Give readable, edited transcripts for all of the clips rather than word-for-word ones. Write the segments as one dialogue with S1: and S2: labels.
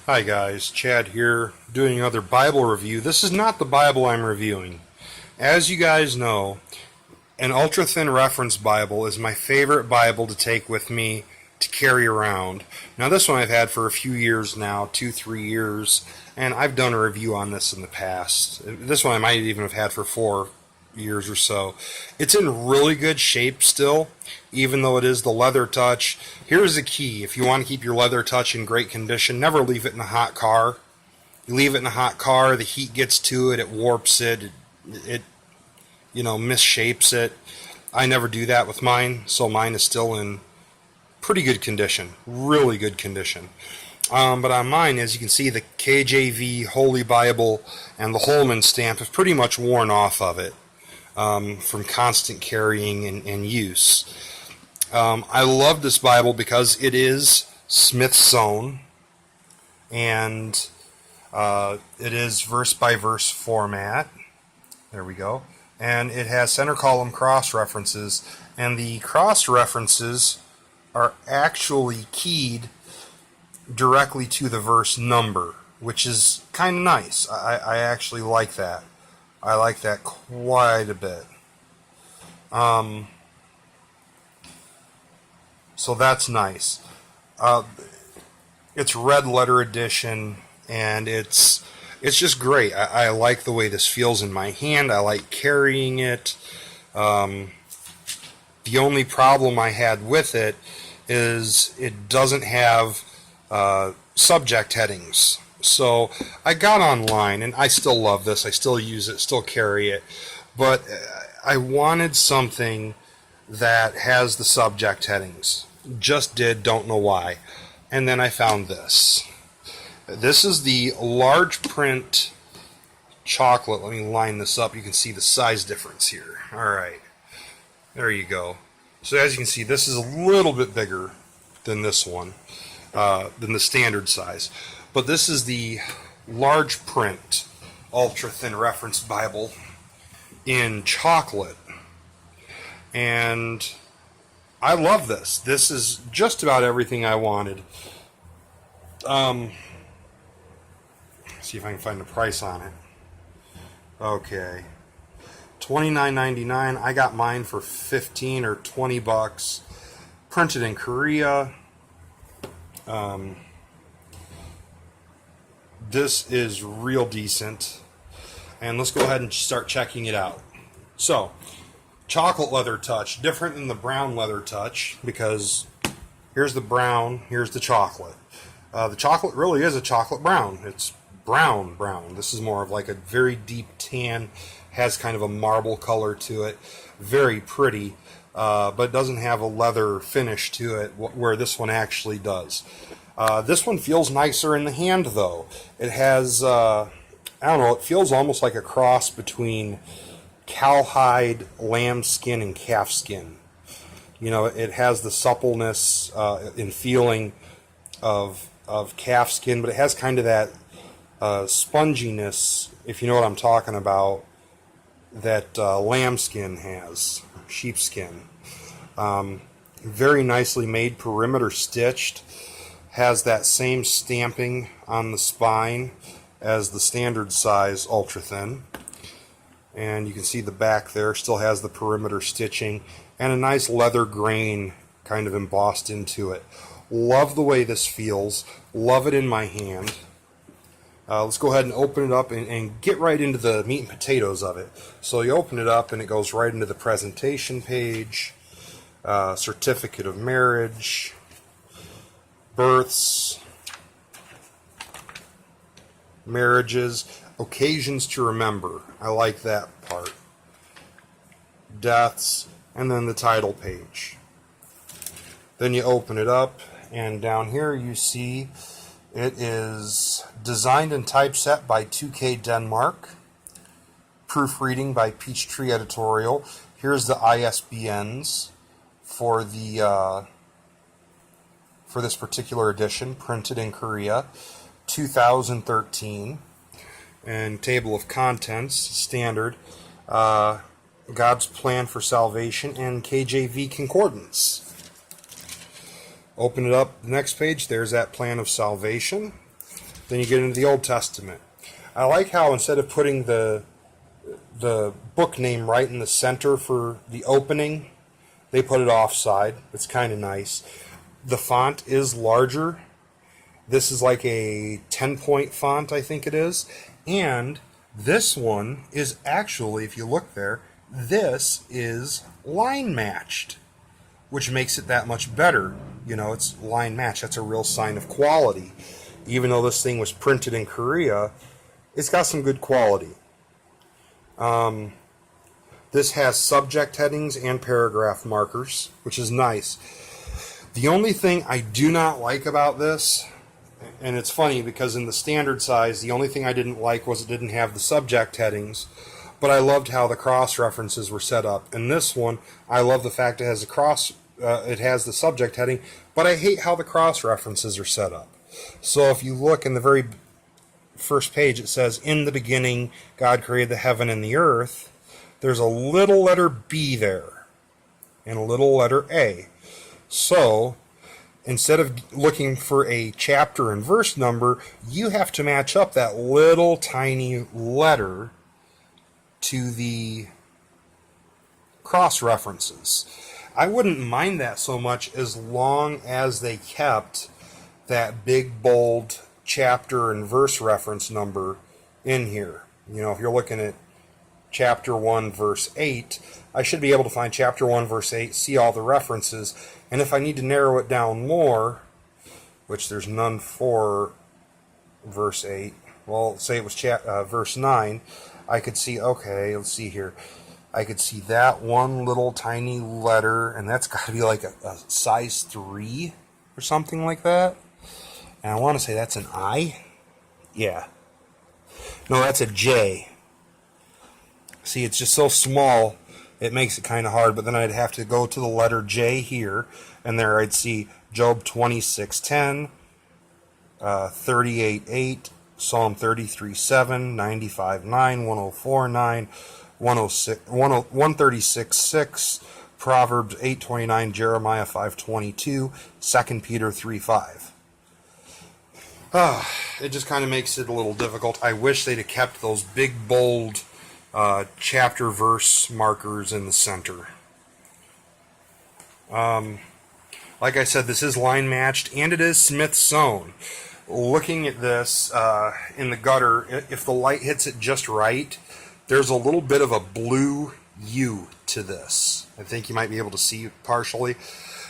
S1: Hi guys, Chad here doing another Bible review. This is not the Bible I'm reviewing. As you guys know, an ultra-thin reference Bible is my favorite Bible to take with me to carry around. Now this one I've had for a few years now, 2-3 years, and I've done a review on this in the past. This one I might even have had for 4 years or so. It's in really good shape still, even though it is the leather touch. Here's the key: if you want to keep your leather touch in great condition, never leave it in a hot car. You leave it in a hot car, the heat gets to it, it warps it misshapes it. I never do that with mine, so mine is still in pretty good condition, really good condition. But on mine, as you can see, the KJV Holy Bible and the Holman stamp have pretty much worn off of it from constant carrying and use. I love this Bible because it is Smith's sewn, and it is verse by verse format. There we go. And it has center column cross references, and the cross references are actually keyed directly to the verse number, which is kind of nice. I actually like that. I like that quite a bit. So that's nice. It's red letter edition, and it's just great. I like the way this feels in my hand. I like carrying it. The only problem I had with it is it doesn't have subject headings. So I got online, and I still love this. I still use it, still carry it. But I wanted something that has the subject headings. Just did, don't know why. And then I found this. This is the large print chocolate. Let me line this up. You can see the size difference here. Alright. There you go. So as you can see, this is a little bit bigger than this one, than the standard size. But this is the large print ultra-thin reference Bible in chocolate. And I love this. This is just about everything I wanted. See if I can find the price on it. Okay. $29.99. I got mine for 15 or 20 bucks. Printed in Korea. This is real decent. And let's go ahead and start checking it out. So, chocolate leather touch, different than the brown leather touch, because here's the brown, here's the chocolate. The chocolate really is a chocolate brown. It's brown. This is more of like a very deep tan, has kind of a marble color to it. Very pretty, but it doesn't have a leather finish to it, where this one actually does. This one feels nicer in the hand, though. It has, I don't know, it feels almost like a cross between cowhide, lamb skin, and calf skin. You know, it has the suppleness and feeling of calf skin, but it has kind of that sponginess, if you know what I'm talking about, that lamb skin has, sheepskin. Very nicely made, perimeter stitched. Has that same stamping on the spine as the standard size ultra thin. And you can see the back there still has the perimeter stitching and a nice leather grain kind of embossed into it. Love the way this feels. Love it in my hand. Let's go ahead and open it up and get right into the meat and potatoes of it. So you open it up and it goes right into the presentation page, certificate of marriage, births, marriages, occasions to remember. I like that part. Deaths, and then the title page. Then you open it up, and down here you see it is designed and typeset by 2K Denmark. Proofreading by Peachtree Editorial. Here's the ISBNs for the for this particular edition, printed in Korea, 2013. And table of contents, standard, God's Plan for Salvation, and KJV Concordance. Open it up, the next page, there's that plan of salvation. Then you get into the Old Testament. I like how instead of putting the book name right in the center for the opening, they put it offside. It's kind of nice. The font is larger. This is like a 10-point font, I think it is. And this one is actually, if you look there, this is line matched, which makes it that much better. You know, it's line matched. That's a real sign of quality. Even though this thing was printed in Korea, it's got some good quality. This has subject headings and paragraph markers, which is nice. The only thing I do not like about this, and it's funny because in the standard size, the only thing I didn't like was it didn't have the subject headings, but I loved how the cross references were set up. In this one, I love the fact it has it has the subject heading, but I hate how the cross references are set up. So if you look in the very first page, it says, "In the beginning, God created the heaven and the earth." There's a little letter B there and a little letter A. So instead of looking for a chapter and verse number, you have to match up that little tiny letter to the cross references. I wouldn't mind that so much as long as they kept that big bold chapter and verse reference number in here. You know, if you're looking at chapter 1 verse 8, I should be able to find chapter 1 verse 8, see all the references, and if I need to narrow it down more, which there's none for verse 8, well, say it was verse 9, I could see, okay, let's see here, I could see that one little tiny letter, and that's got to be like a size 3 or something like that. And I want to say that's an I. Yeah. No, that's a J. See, it's just so small, it makes it kind of hard, but then I'd have to go to the letter J here, and there I'd see Job 26:10, 38:8, Psalm 33:7, 95:9, 104:9, 136:6, Proverbs 8:29, Jeremiah 5:22, 2 Peter 3:5. It just kind of makes it a little difficult. I wish they'd have kept those big, bold chapter verse markers in the center. Like I said, this is line matched, and it is Smith sewn. Looking at this in the gutter, if the light hits it just right, there's a little bit of a blue U to this. I think you might be able to see it partially.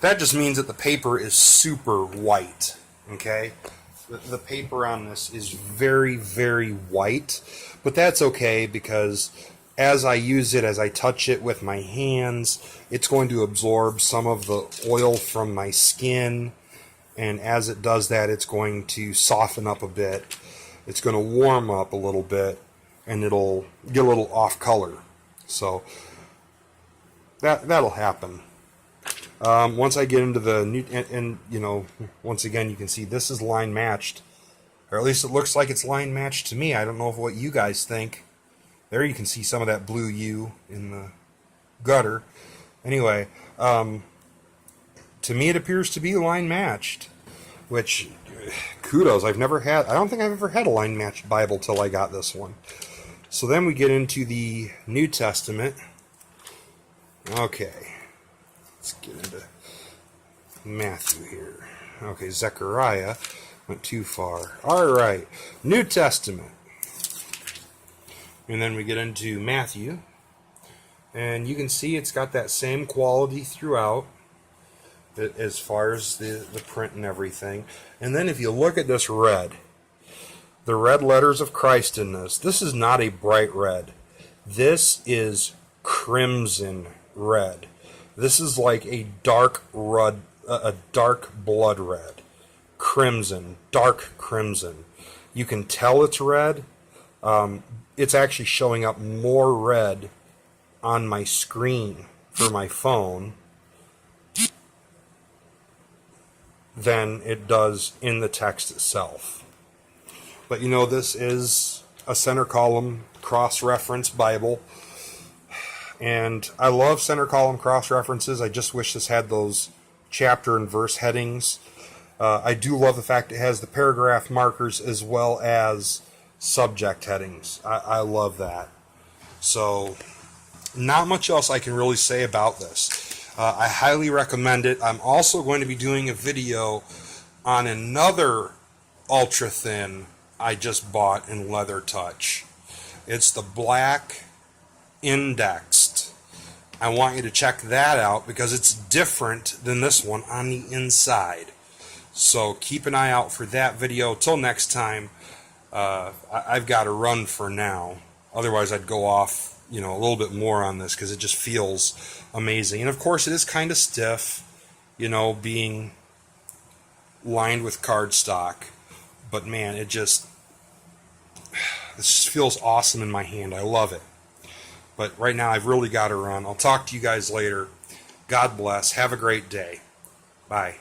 S1: That just means that the paper is super white. Okay? The paper on this is very, very white, but that's okay because as I use it, as I touch it with my hands, it's going to absorb some of the oil from my skin, and as it does that, it's going to soften up a bit. It's going to warm up a little bit, and it'll get a little off color. So that'll happen. Once I get into the new, and you know, once again, you can see this is line matched, or at least it looks like it's line matched to me. I don't know what you guys think. There you can see some of that blue U in the gutter. Anyway, to me it appears to be line matched, which kudos. I don't think I've ever had a line matched Bible till I got this one. So then we get into the New Testament. Okay. Let's get into Matthew here. Okay, Zechariah went too far. Alright, New Testament. And then we get into Matthew. And you can see it's got that same quality throughout as far as the print and everything. And then if you look at this red, the red letters of Christ in this is not a bright red. This is crimson red. This is like a dark blood red. Crimson, dark crimson. You can tell it's red. It's actually showing up more red on my screen for my phone than it does in the text itself. But you know, this is a center column cross-reference Bible. And I love center column cross references. I just wish this had those chapter and verse headings. I do love the fact it has the paragraph markers as well as subject headings. I love that. So, not much else I can really say about this. I highly recommend it. I'm also going to be doing a video on another ultra thin I just bought in Leather Touch. It's the black indexed. I want you to check that out because it's different than this one on the inside. So keep an eye out for that video. Till next time, I've got to run for now. Otherwise, I'd go off, a little bit more on this because it just feels amazing. And of course, it is kind of stiff, being lined with cardstock. But man, it just feels awesome in my hand. I love it. But right now, I've really got to run. I'll talk to you guys later. God bless. Have a great day. Bye.